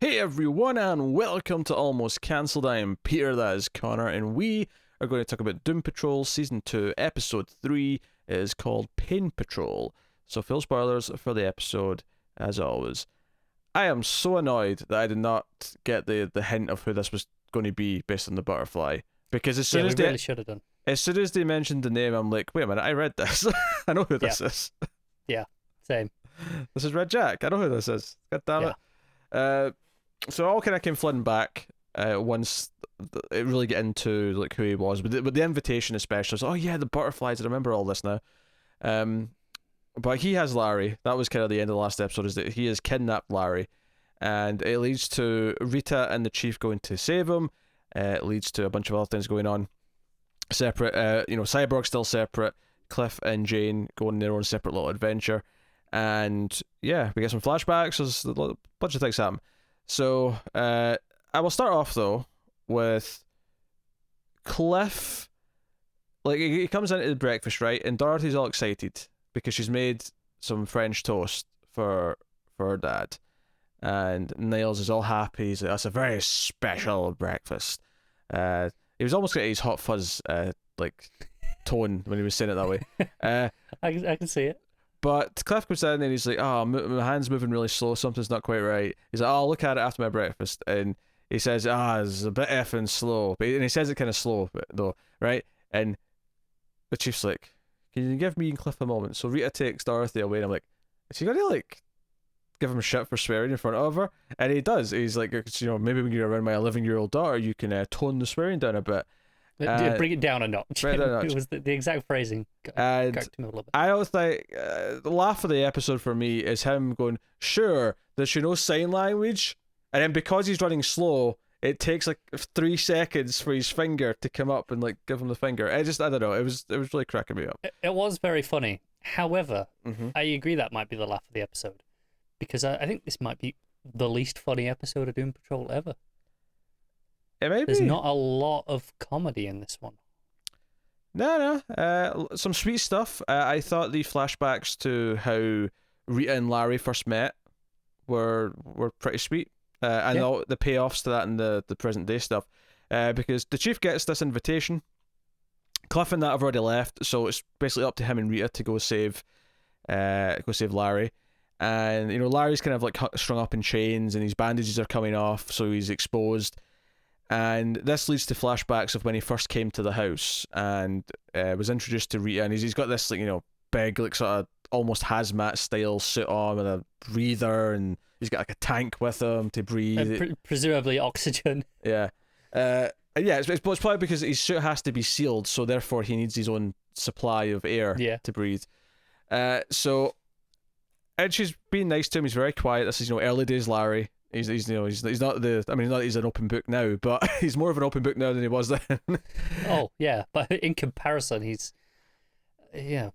Hey everyone, and welcome to Almost Cancelled. I am Peter, that is Connor, and we are going to talk about Doom Patrol Season 2, Episode 3. It is called Pain Patrol. So, full spoilers for the episode, as always. I am so annoyed that I did not get the hint of who this was going to be based on the butterfly. Because as soon as really should have done. As soon as they mentioned the name, I'm like, wait a minute, I read this. I know who this is. Yeah, same. This is Red Jack. I know who this is. God damn it. So it all kind of came flooding back once it really get into like who he was, with the invitation especially. So, oh yeah, the butterflies. I remember all this now. But he has Larry. That was kind of the end of the last episode. Is that he has kidnapped Larry, and it leads to Rita and the Chief going to save him. It leads to a bunch of other things going on. Separate, Cyborg still separate. Cliff and Jane going on their own separate little adventure, and yeah, we get some flashbacks. There's a bunch of things happen. So, I will start off though with Cliff. Like, he comes into the breakfast, right? And Dorothy's all excited because she's made some French toast for her dad. And Niles is all happy. He's like, that's a very special breakfast. He was almost getting his hot fuzz tone when he was saying it that way. I can see it. But Cliff comes in and he's like, oh, my hand's moving really slow, something's not quite right. He's like, oh, I'll look at it after my breakfast. And he says, it's a bit effing slow. And he says it kind of slow, though, right? And the Chief's like, can you give me and Cliff a moment? So Rita takes Dorothy away, and I'm like, is he going to, give him shit for swearing in front of her? And he does. He's like, maybe when you're around my 11-year-old daughter, you can tone the swearing down a bit. Bring it down a notch. It was the exact phrasing. And I don't think the laugh of the episode for me is him going, sure, does she know sign language? And then because he's running slow, it takes 3 seconds for his finger to come up and give him the finger. I don't know. It was really cracking me up. It was very funny. However, I agree that might be the laugh of the episode, because I think this might be the least funny episode of Doom Patrol ever. It may be. There's not a lot of comedy in this one. No. Some sweet stuff. I thought the flashbacks to how Rita and Larry first met were pretty sweet. And all the payoffs to that and the present day stuff. Because the Chief gets this invitation. Cliff and that have already left, so it's basically up to him and Rita to go save Larry. And Larry's kind of strung up in chains, and his bandages are coming off, so he's exposed. And this leads to flashbacks of when he first came to the house and was introduced to Rita, and he's got this big sort of almost hazmat style suit on with a breather, and he's got a tank with him to breathe. Presumably oxygen. Yeah. It's probably because his suit has to be sealed, so therefore he needs his own supply of air to breathe. And she's being nice to him. He's very quiet. This is early days Larry. He's not the, I mean, not that he's an open book now, but he's more of an open book now than he was then. Oh yeah, but in comparison, he's a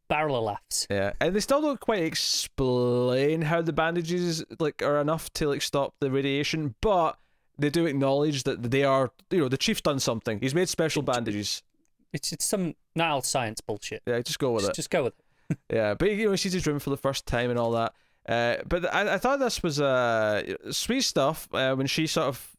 barrel of laughs. Yeah, and they still don't quite explain how the bandages are enough to stop the radiation, but they do acknowledge that they are, the Chief's done something. He's made special bandages. It's some Niles science bullshit. Yeah, just go with it. Just go with it. Yeah, but he sees his room for the first time and all that. But I thought this was sweet stuff when she sort of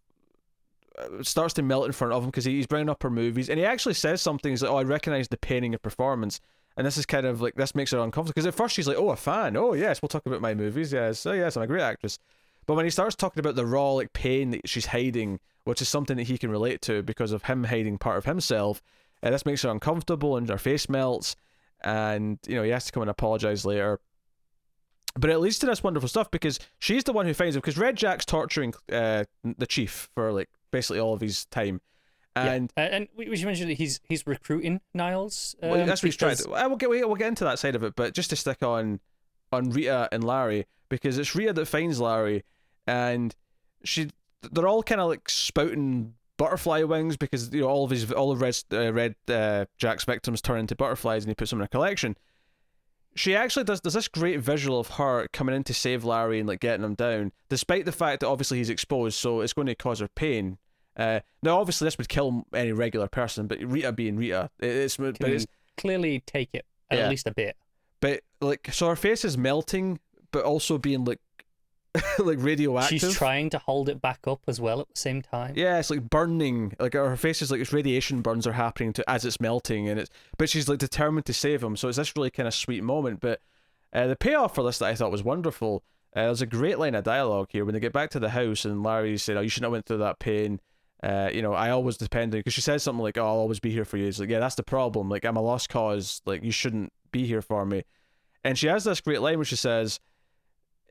starts to melt in front of him because he's bringing up her movies, and he actually says something. He's like, "Oh, I recognize the pain in your performance," and this is kind of this makes her uncomfortable because at first she's like, "Oh, a fan. Oh, yes, we'll talk about my movies. Yes, oh, yes, I'm a great actress." But when he starts talking about the raw pain that she's hiding, which is something that he can relate to because of him hiding part of himself, this makes her uncomfortable, and her face melts, and he has to come and apologize later. But it leads to this wonderful stuff because she's the one who finds him, because Red Jack's torturing the Chief for basically all of his time, and we should mention that he's recruiting Niles. Well, that's what he's trying to. We'll get into that side of it, but just to stick on Rita and Larry, because it's Rita that finds Larry, and they're all kind of spouting butterfly wings because all of Red Jack's victims turn into butterflies, and he puts them in a collection. She actually does this great visual of her coming in to save Larry and getting him down, despite the fact that obviously he's exposed, so it's going to cause her pain. Now, obviously, this would kill any regular person, but Rita being Rita, it's clearly take it at least a bit. But so her face is melting, but also being like radioactive. She's trying to hold it back up as well at the same time. Yeah, it's like burning. Like her face is like it's radiation burns are happening as it's melting, but she's like determined to save him. So it's this really kind of sweet moment. But the payoff for this that I thought was wonderful. There's a great line of dialogue here when they get back to the house and Larry said, "Oh, you shouldn't have went through that pain. I always depend on," because she says something like, "Oh, I'll always be here for you." It's like, yeah, that's the problem. Like I'm a lost cause. Like you shouldn't be here for me. And she has this great line where she says,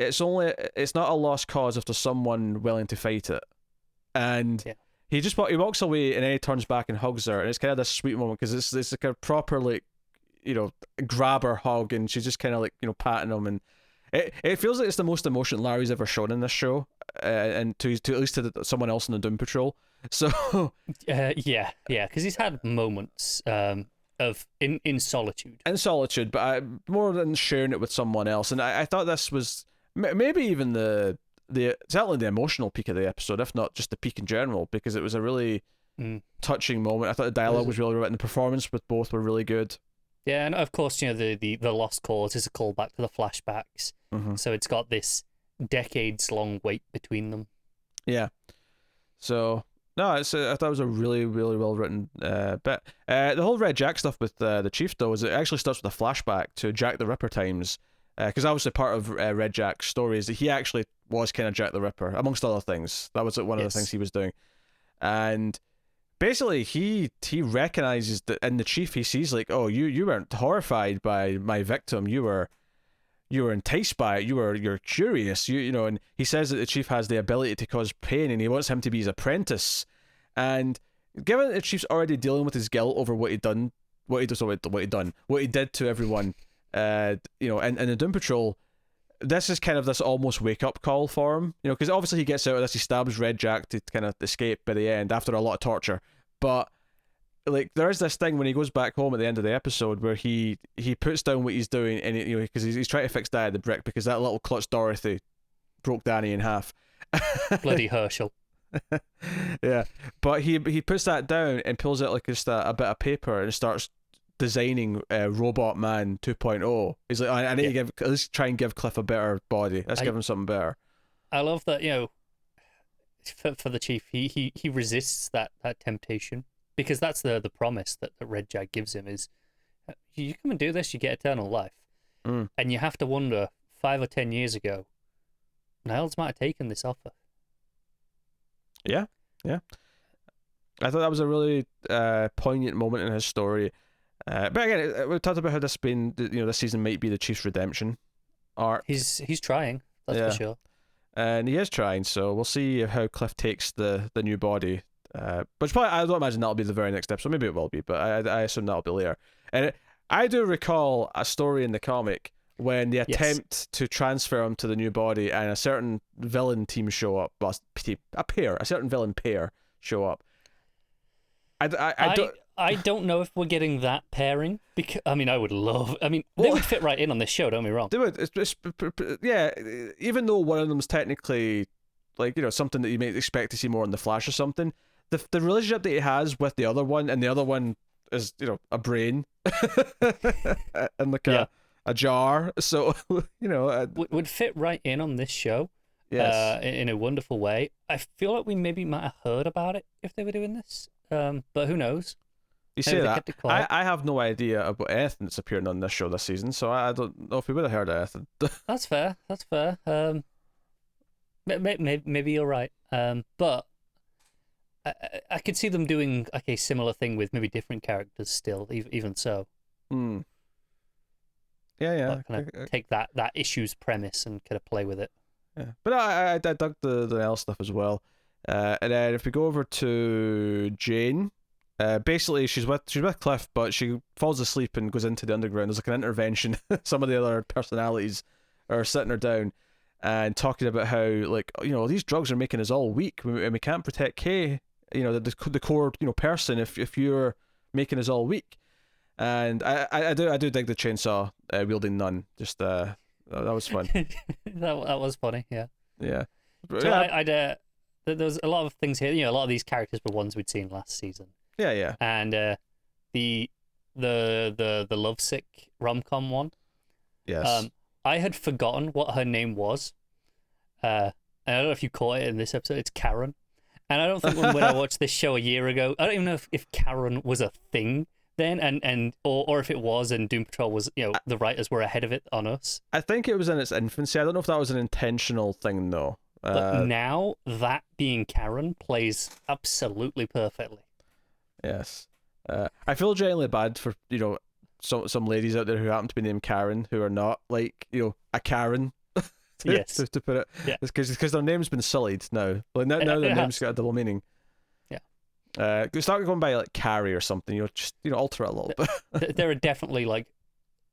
it's not a lost cause if there's someone willing to fight it. And he walks away and then he turns back and hugs her, and it's kind of this sweet moment because it's like a proper like grab her hug, and she's just kind of like patting him, and it feels like it's the most emotion Larry's ever shown in this show, and to at least to someone else in the Doom Patrol. So yeah, because he's had moments of in solitude, but more than sharing it with someone else, and I thought this was. Maybe even the certainly the emotional peak of the episode, if not just the peak in general, because it was a really touching moment. I thought the dialogue was really right, and the performance with both were really good. Yeah, and of course, the lost cause is a callback to the flashbacks, so it's got this decades-long wait between them. Yeah. So no, I thought it was a really, really well written bit. The whole Red Jack stuff with the Chief though is it actually starts with a flashback to Jack the Ripper times. Because obviously part of Red Jack's story is that he actually was kind of Jack the Ripper, amongst other things. That was like one of the things he was doing. And basically he recognizes that in the Chief, he sees like, oh, you weren't horrified by my victim. You were enticed by it. You're curious. And he says that the Chief has the ability to cause pain, and he wants him to be his apprentice. And given that the Chief's already dealing with his guilt over what he did to everyone. In the Doom Patrol, this is kind of this almost wake up call for him, because obviously he gets out of this, he stabs Red Jack to kind of escape by the end after a lot of torture, but like there is this thing when he goes back home at the end of the episode where he puts down what he's doing, and because he's trying to fix Dad the Brick because that little klutz Dorothy broke Danny in half. Bloody Herschel. Yeah, but he puts that down and pulls out like just a bit of paper and starts designing Robot Man 2.0. He's like, I need to at least try and give Cliff a better body. Let's give him something better. I love that, for the Chief, he resists that temptation, because that's the promise that Red Jack gives him is, you come and do this, you get eternal life. And you have to wonder, 5 or 10 years ago, Niles might have taken this offer. Yeah. I thought that was a really poignant moment in his story. But again, we talked about how this season might be the Chief's redemption arc. He's trying, that's for sure. And he is trying, so we'll see how Cliff takes the new body. But probably, I don't imagine that'll be the very next episode. Maybe it will be, but I assume that'll be later. And I do recall a story in the comic when they attempt to transfer him to the new body, and a certain villain team show up. Well, a certain villain pair show up. I don't know if we're getting that pairing, because I would love. They would fit right in on this show. Don't be wrong. They would. Yeah, even though one of them's technically like something that you might expect to see more in the Flash or something. The relationship that he has with the other one, and the other one is a brain and like a jar. So would fit right in on this show. Yes, in a wonderful way. I feel like we maybe might have heard about it if they were doing this. But who knows? You say that. I have no idea about anything that's appearing on this show this season, so I don't know if we would have heard anything. That's fair. Maybe you're right. But I could see them doing like a similar thing with maybe different characters still, even so. Yeah. Kind of take that issue's premise and kind of play with it. Yeah, but I dug the L stuff as well. And then if we go over to Jane, basically she's with Cliff, but she falls asleep and goes into the underground. There's like an intervention. Some of the other personalities are sitting her down and talking about how these drugs are making us all weak, and we can't protect Kay, the core person if you're making us all weak. And I do dig the chainsaw wielding nun. Just that was fun. that was funny. Yeah. So there's a lot of things here. A lot of these characters were ones we'd seen last season. Yeah. And the lovesick rom-com one. Yes. I had forgotten what her name was, And I don't know if you caught it in this episode. It's Karen. And I don't think when I watched this show a year ago, I don't even know if Karen was a thing then, or if it was, and Doom Patrol was, the writers were ahead of it on us. I think it was in its infancy. I don't know if that was an intentional thing, though. But now that being Karen plays absolutely perfectly. Yes. I feel genuinely bad for, some ladies out there who happen to be named Karen who are not, like, a Karen. Yes. To put it. Yeah. Because their name's been sullied now. Like, now their name's got a double meaning. Yeah. Start going by, like, Carrie or something. Just, alter it a little bit. There are definitely, like,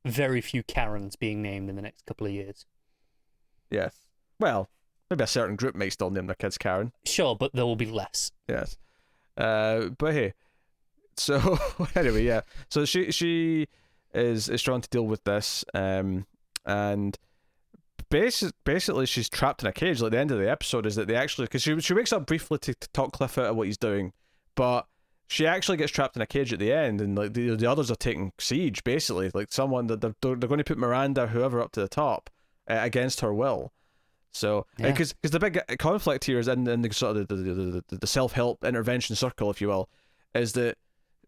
very few Karens being named in the next couple of years. Yes. Well, maybe a certain group may still name their kids Karen. Sure, but there will be less. Yes. But hey. So, anyway, yeah. So she is trying to deal with this, and basically she's trapped in a cage. Like, the end of the episode is that they actually, because she wakes up briefly to talk Cliff out of what he's doing, but she actually gets trapped in a cage at the end, and like the others are taking siege, basically. Like, someone that they're going to put Miranda, whoever, up to the top against her will. So, because the big conflict here is in the sort of the self-help intervention circle, if you will, is that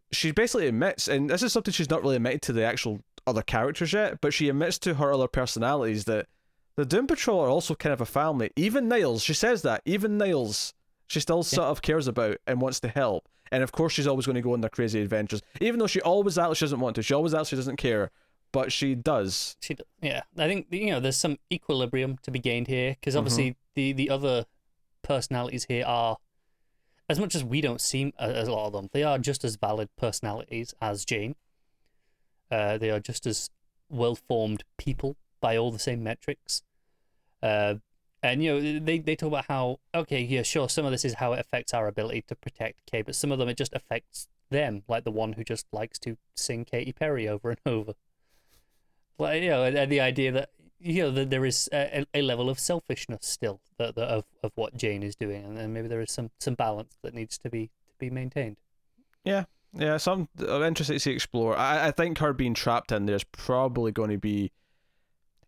she basically admits, and this is something she's not really admitted to the actual other characters yet, but she admits to her other personalities that the Doom Patrol are also kind of a family. Even Niles, she says that, even Niles, she still sort of cares about and wants to help. And of course she's always going to go on their crazy adventures, even though she always actually doesn't want to. She always actually doesn't care, but she does. Yeah, I think, there's some equilibrium to be gained here, because obviously the other personalities here are, as much as we don't seem as a lot of them, they are just as valid personalities as Jane. They are just as well-formed people by all the same metrics. And, they talk about how, okay, yeah, sure, some of this is how it affects our ability to protect Kay, but some of them, it just affects them, like the one who just likes to sing Katy Perry over and over. Like, and the idea that, that there is a level of selfishness still of what Jane is doing, and then maybe there is some balance that needs to be maintained. Yeah, some I'm interested to see explore. I think her being trapped in there is probably going to be,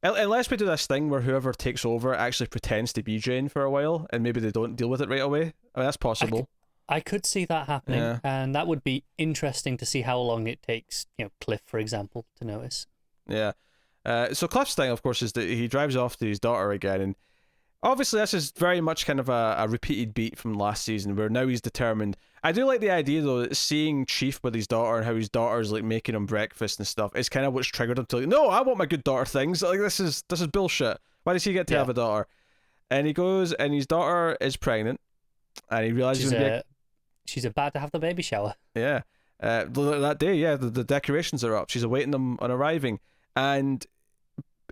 unless we do this thing where whoever takes over actually pretends to be Jane for a while, and maybe they don't deal with it right away. I mean, that's possible. I could see that happening, and that would be interesting to see how long it takes, Cliff, for example, to notice. Yeah. So Cliff's thing, of course, is that he drives off to his daughter again, and obviously this is very much kind of a repeated beat from last season, where now he's determined. I do like the idea, though, that seeing Chief with his daughter and how his daughter's like making him breakfast and stuff is kind of what's triggered him to, like, no, I want my good daughter things. Like, this is bullshit. Why does he get to have a daughter? And he goes, and his daughter is pregnant, and he realizes she's about to have the baby shower. Yeah. That day, the decorations are up. She's awaiting them on arriving. And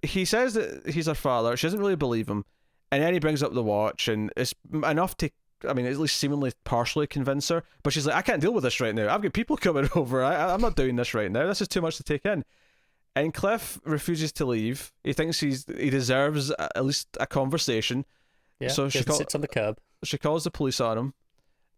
he says that he's her father. She doesn't really believe him. And then he brings up the watch, and it's enough to, at least seemingly partially convince her. But she's like, I can't deal with this right now. I've got people coming over. I'm not doing this right now. This is too much to take in. And Cliff refuses to leave. He thinks he deserves at least a conversation. Yeah, so she sits on the curb. She calls the police on him.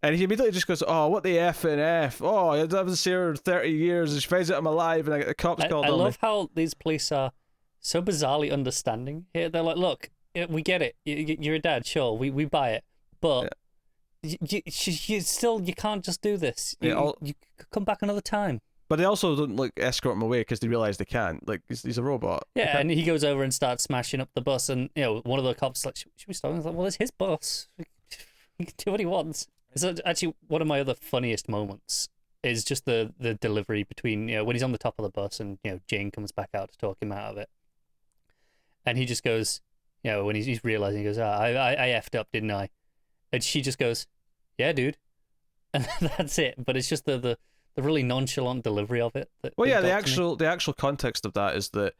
And he immediately just goes, oh, what the F and F? Oh, I haven't seen her in 30 years, and she finds out I'm alive, and I get the cops called on me. I love how these police are so bizarrely understanding here. They're like, look, we get it. You're a dad, sure, we buy it. But you can't just do this. You come back another time. But they also don't escort him away because they realise they can't. Like, he's a robot. Yeah, and he goes over and starts smashing up the bus, and one of the cops is like, should we stop? He's like, well, it's his bus. He can do what he wants. So actually, one of my other funniest moments is just the delivery between, when he's on the top of the bus and, Jane comes back out to talk him out of it. And he just goes, when he's realizing, he goes, I effed up, didn't I? And she just goes, yeah, dude. And that's it. But it's just the really nonchalant delivery of it. Well, yeah, the actual context of that is that,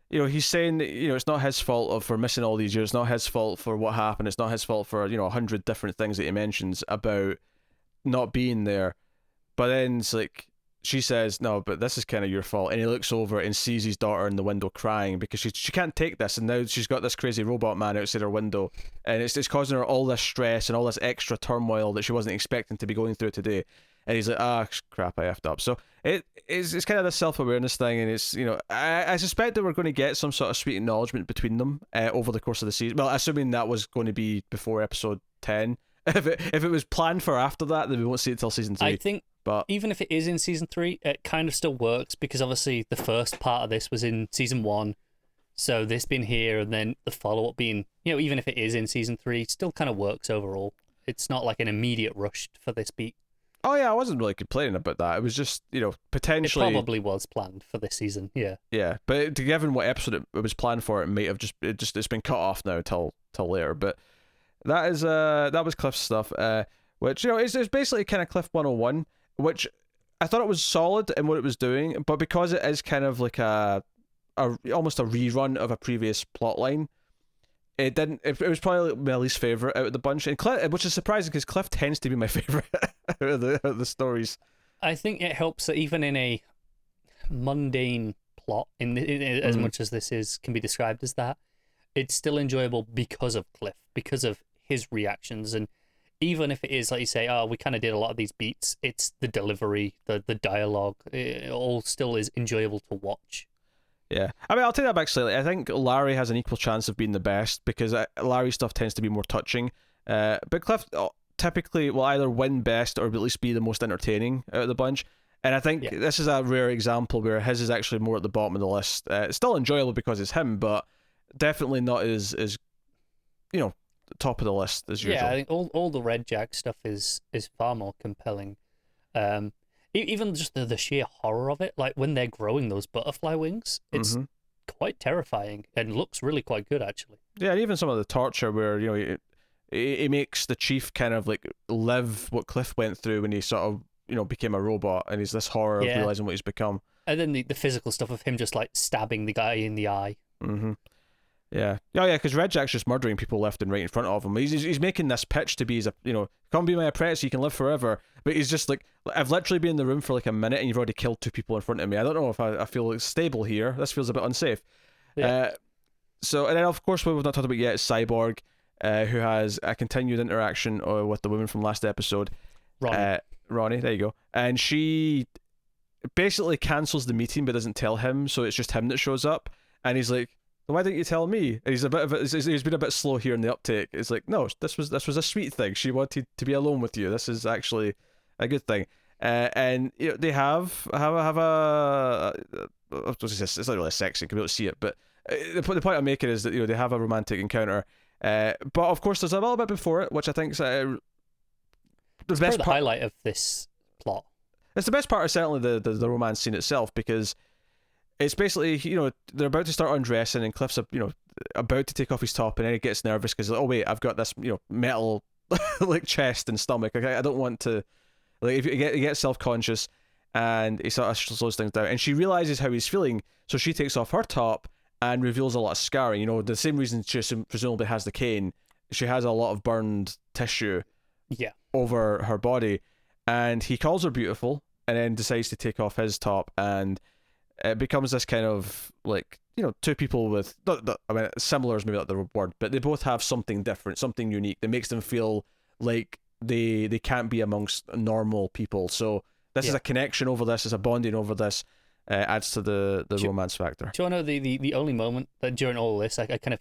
he's saying that, it's not his fault for missing all these years. It's not his fault for what happened. It's not his fault for, 100 different things that he mentions about not being there. But then it's like, she says, no, but this is kind of your fault. And he looks over and sees his daughter in the window crying because she can't take this. And now she's got this crazy robot man outside her window. And it's causing her all this stress and all this extra turmoil that she wasn't expecting to be going through today. and he's like, crap, I effed up. So it's kind of this self-awareness thing, and it's, you know, I suspect that we're going to get some sort of sweet acknowledgement between them over the course of the season. Well, assuming that was going to be before episode 10. If it was planned for after that, then we won't see it till season 3. I think, but even if it is in season 3, it kind of still works, because obviously the first part of this was in season 1, so this being here and then the follow-up being, you know, even if it is in season 3, still kind of works overall. It's not like an immediate rush for this beat. Oh yeah, I wasn't really complaining about that. It was just, you know, potentially... It probably was planned for this season, yeah. Yeah, but given what episode it was planned for, it might have it's been cut off now till later. But that was Cliff's stuff, which, you know, is basically kind of Cliff 101, which I thought it was solid in what it was doing, but because it is kind of like almost a rerun of a previous plot line, it didn't. It was probably my least favorite out of the bunch, and Cliff, which is surprising because Cliff tends to be my favorite out of the stories. I think it helps that even in a mundane plot, as much as this can be described as that, it's still enjoyable because of Cliff, because of his reactions, and even if it is like you say, we kind of did a lot of these beats, it's the delivery, the dialogue, it all still is enjoyable to watch. Yeah, I mean, I'll take that back slightly. I think Larry has an equal chance of being the best because Larry's stuff tends to be more touching. But Cliff typically will either win best or at least be the most entertaining out of the bunch. And I think this is a rare example where his is actually more at the bottom of the list. It's still enjoyable because it's him, but definitely not as you know, top of the list as usual. Yeah, I think all the Red Jack stuff is far more compelling. Even just the sheer horror of it, like when they're growing those butterfly wings, it's quite terrifying and looks really quite good, actually. Yeah, and even some of the torture where, you know, he makes the chief kind of like live what Cliff went through when he sort of, you know, became a robot, and he's this horror of realizing what he's become. And then the physical stuff of him just like stabbing the guy in the eye. Yeah. Oh, yeah, because Red Jack's just murdering people left and right in front of him. He's making this pitch to be, come be my apprentice, you can live forever. But he's just like, I've literally been in the room for like a minute and you've already killed 2 people in front of me. I don't know if I feel like stable here. This feels a bit unsafe. Yeah. And then, of course, what we've not talked about yet is Cyborg, who has a continued interaction with the woman from last episode. Ronnie, there you go. And she basically cancels the meeting but doesn't tell him, so it's just him that shows up. And he's like, why didn't you tell me? And he's been a bit slow here in the uptake. It's like, no, this was a sweet thing. She wanted to be alone with you. This is actually a good thing. And you know, they have a it's not really sexy, you can be able to see it, but the point I'm making is that, you know, they have a romantic encounter. But of course, there's a little bit before it, which I think is the best the highlight of this plot. It's the best part of certainly the romance scene itself, because it's basically, you know, they're about to start undressing and Cliff's, you know, about to take off his top, and then he gets nervous because, oh wait, I've got this, you know, metal like chest and stomach. Like, I don't want to, like, if he gets self-conscious, and he sort of slows things down, and she realizes how he's feeling, so she takes off her top and reveals a lot of scarring. You know, the same reason she presumably has the cane. She has a lot of burned tissue over her body, and he calls her beautiful, and then decides to take off his top, and it becomes this kind of, like, you know, 2 people with, I mean, similar is maybe not the word, but they both have something different, something unique that makes them feel like they can't be amongst normal people. So this is a connection over this, is a bonding over this, adds to the romance factor. Do you want to know the only moment that during all this I kind of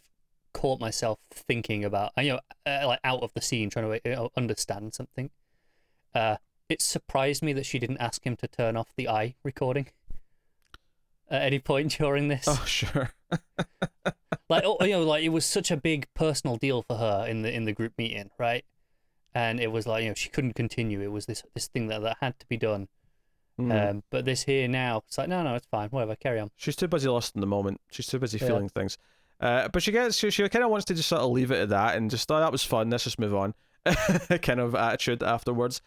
caught myself thinking about, you know, like out of the scene, trying to understand something? It surprised me that she didn't ask him to turn off the eye recording at any point during this. Oh, sure. Like, you know, like, it was such a big personal deal for her in the group meeting, right? And it was like, you know, she couldn't continue. It was this thing that had to be done. But this here now, it's like, no, it's fine, whatever, carry on. She's too busy lost in the moment. She's too busy feeling things. But she kind of wants to just sort of leave it at that and just, that was fun, let's just move on. Kind of attitude afterwards.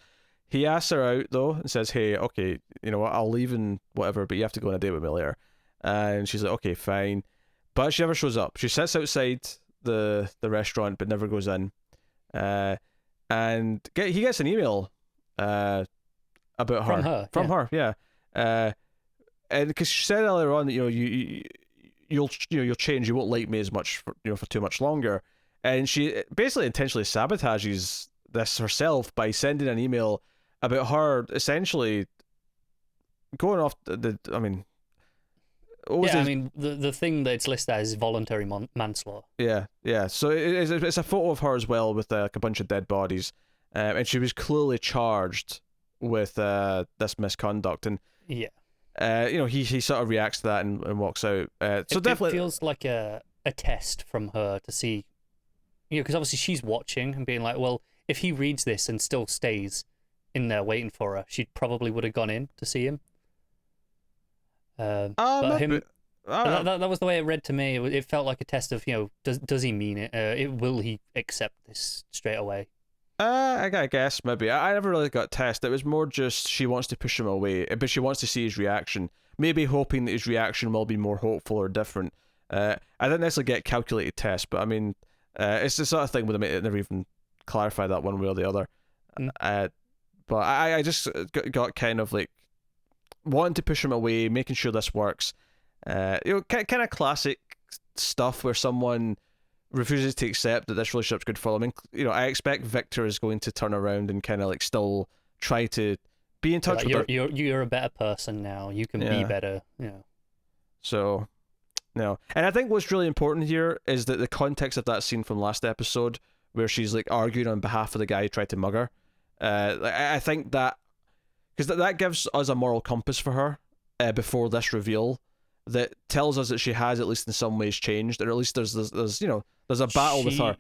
He asks her out, though, and says, hey, okay, you know what, I'll leave and whatever, but you have to go on a date with me later. And she's like, okay, fine. But she never shows up. She sits outside the restaurant, but never goes in. And he gets an email about her. From her, yeah. And because she said earlier on that, you know, you'll change, you won't like me as much for too much longer. And she basically intentionally sabotages this herself by sending an email about her essentially going off I mean, what was Yeah, I his, mean, the thing that it's listed as is voluntary manslaughter. yeah. So it's a photo of her as well with like a bunch of dead bodies, and she was clearly charged with this misconduct, and Yeah. he sort of reacts to that and walks out. So It definitely, feels like a test from her to see, because obviously she's watching and being like, well, if he reads this and still stays in there waiting for her, she probably would have gone in to see him. But maybe, him, that was the way it read to me. It felt like a test of, does he mean it? Will he accept this straight away? I guess maybe. I never really got tested. It was more just she wants to push him away, but she wants to see his reaction. Maybe hoping that his reaction will be more hopeful or different. I didn't necessarily get calculated test, but I mean, it's the sort of thing where they never even clarify that one way or the other. Mm. But I just got kind of like wanting to push him away, making sure this works. Kind of classic stuff where someone refuses to accept that this relationship's good for them. And, I expect Victor is going to turn around and kind of like still try to be in touch with her. You're a better person now. You can be better. So, no. And I think what's really important here is that the context of that scene from last episode where she's like arguing on behalf of the guy who tried to mug her. I think that because that gives us a moral compass for her before this reveal that tells us that she has at least in some ways changed, or at least there's a battle with her.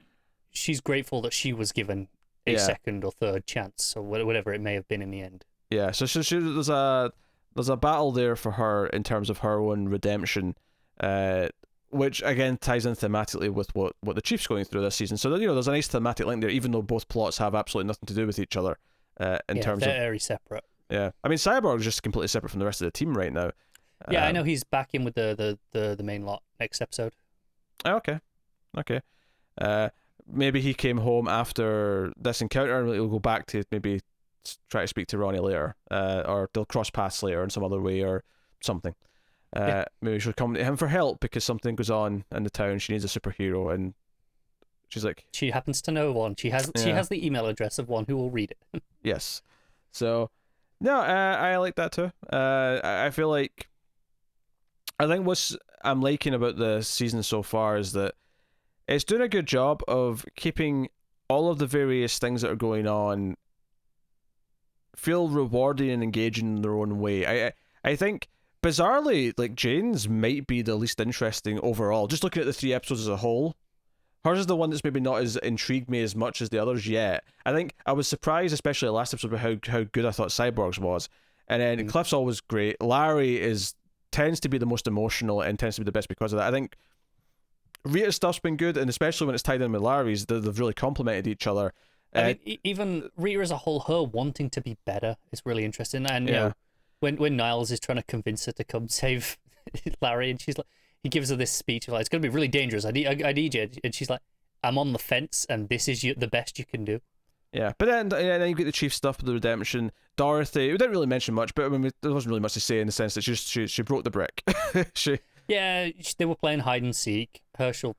She's grateful that she was given a second or third chance, or whatever it may have been in the end. Yeah, so there's a battle there for her in terms of her own redemption, which again ties in thematically with what the Chief's going through this season. So there's a nice thematic link there, even though both plots have absolutely nothing to do with each other. In terms they're of very separate. Yeah, I mean Cyborg's just completely separate from the rest of the team right now. Yeah, I know he's back in with the main lot next episode. Okay. Maybe he came home after this encounter and he'll go back to maybe try to speak to Ronnie later, or they'll cross paths later in some other way or something. Maybe she'll come to him for help because something goes on in the town. She needs a superhero, and she's like, she happens to know one. She has the email address of one who will read it. Yes. So, no, I like that too. I feel like I think what I'm liking about the season so far is that it's doing a good job of keeping all of the various things that are going on feel rewarding and engaging in their own way. I think bizarrely, like Jane's might be the least interesting overall. Just looking at the 3 episodes as a whole, hers is the one that's maybe not as intrigued me as much as the others yet. I think I was surprised, especially last episode, by how good I thought Cyborg's was. And then Cliff's always great. Larry tends to be the most emotional and tends to be the best because of that. I think Rita's stuff's been good, and especially when it's tied in with Larry's, they've really complemented each other. I mean, even Rita as a whole, her wanting to be better is really interesting. And when Niles is trying to convince her to come save Larry, and she's like, he gives her this speech like, it's going to be really dangerous. I need you, and she's like, I'm on the fence, and this is the best you can do. Yeah, but then you get the Chief stuff with the redemption. Dorothy, we didn't really mention much, but I mean, there wasn't really much to say in the sense that she broke the brick. They were playing hide and seek. Herschel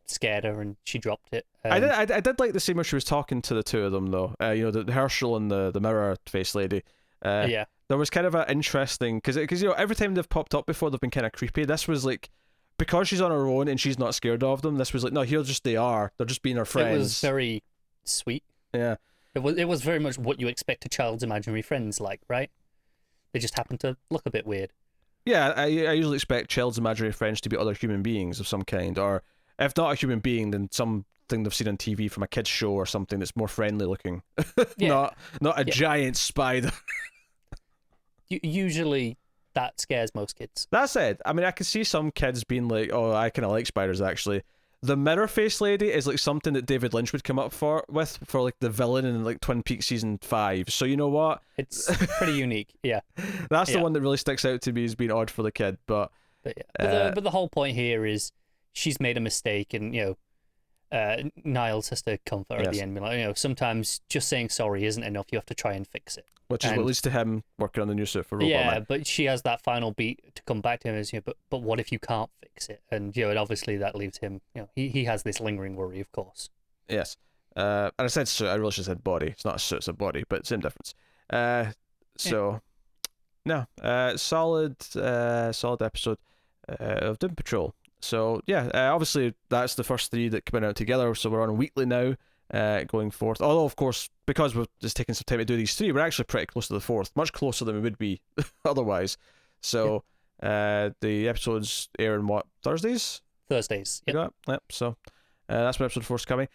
scared her, and she dropped it. I did like the scene where she was talking to the two of them, though. The Herschel and the mirror face lady. There was kind of an interesting because every time they've popped up before, they've been kind of creepy. This was like, because she's on her own and she's not scared of them. This was like, no, they're just being her friends. It was very sweet. Yeah. It was very much what you expect a child's imaginary friends like, right? They just happen to look a bit weird. Yeah, I usually expect child's imaginary friends to be other human beings of some kind, or if not a human being, then something they've seen on TV from a kid's show or something that's more friendly looking. Not a giant spider. Usually that scares most kids. That said, I mean, I can see some kids being like, oh, I kind of like spiders actually. The mirror face lady is like something that David Lynch would come up for like the villain in like Twin Peaks season 5. So you know what? It's pretty unique. Yeah. That's the one that really sticks out to me as being odd for the kid. But the whole point here is she's made a mistake, and Niles has to comfort her at the end. Like, sometimes just saying sorry isn't enough. You have to try and fix it. Which is what leads to him working on the new suit for Robot Man. But she has that final beat to come back to him as, but what if you can't fix it? And and obviously that leaves him. He has this lingering worry, of course. Yes. And I said suit. I really should have said body. It's not a suit. It's a body, but same difference. So no, solid episode of Doom Patrol. So yeah, obviously that's the first three that came out together. So we're on a weekly now, going forth. Although of course, because we're just taking some time to do these three, we're actually pretty close to the fourth, much closer than we would be otherwise. So the episodes air on what, Thursdays? Thursdays. Yep. So that's when episode 4 is coming.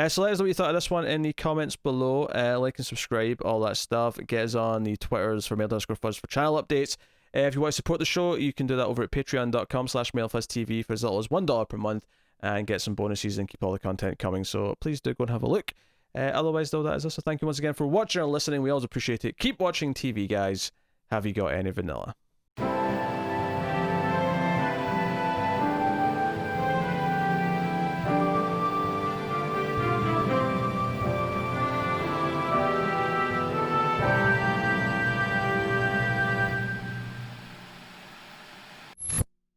So let us know what you thought of this one in the comments below. Like and subscribe, all that stuff. Get us on the Twitters for Mail_Fuzz for channel updates. If you want to support the show, you can do that over at patreon.com/MailFuzzTV for as little as $1 per month and get some bonuses and keep all the content coming. So please do go and have a look. Otherwise, though, that is us. So thank you once again for watching or listening. We always appreciate it. Keep watching TV, guys. Have you got any vanilla?